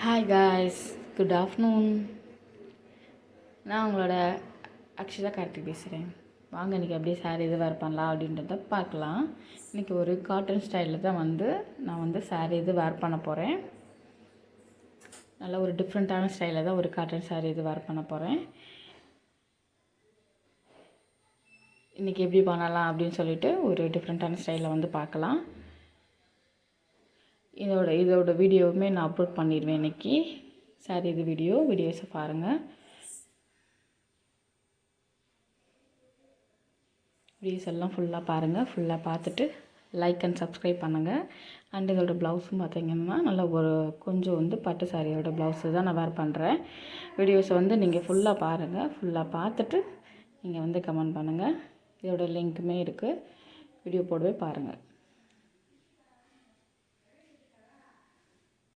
Hi guys, good afternoon. நான் உங்களோட அக்ஷதா கார்த்திக் பேசுகிறேன். வாங்க இன்றைக்கி அப்படியே சாரீ இது வேர் பண்ணலாம் அப்படின்றத பார்க்கலாம். இன்றைக்கி ஒரு காட்டன் ஸ்டைலில் தான் நான் சாரீ இது வேர் பண்ண போகிறேன். நல்ல ஒரு டிஃப்ரெண்ட்டான ஸ்டைலில் தான் ஒரு காட்டன் சாரீ இது வேர் பண்ண போகிறேன். இன்றைக்கி எப்படி பண்ணலாம் அப்படின்னு சொல்லிட்டு ஒரு டிஃப்ரெண்ட்டான ஸ்டைலில் பார்க்கலாம். இதோட வீடியோவுமே நான் அப்லோட் பண்ணிடுவேன் இன்றைக்கி. சாரி இது வீடியோஸை பாருங்கள். வீடியோஸ் எல்லாம் ஃபுல்லாக பாருங்கள். ஃபுல்லாக பார்த்துட்டு லைக் அண்ட் சப்ஸ்கிரைப் பண்ணுங்கள். அண்ட் இதோட ப்ளவுஸும் பார்த்திங்கன்னா நல்ல ஒரு கொஞ்சம் பட்டு சாரியோட ப்ளவுஸு தான் நான் வேர் பண்ணுறேன். வீடியோஸை நீங்கள் ஃபுல்லாக பாருங்கள். ஃபுல்லாக பார்த்துட்டு நீங்கள் கமெண்ட் பண்ணுங்கள். இதோட லிங்க்குமே இருக்குது, வீடியோ போடவே பாருங்கள்.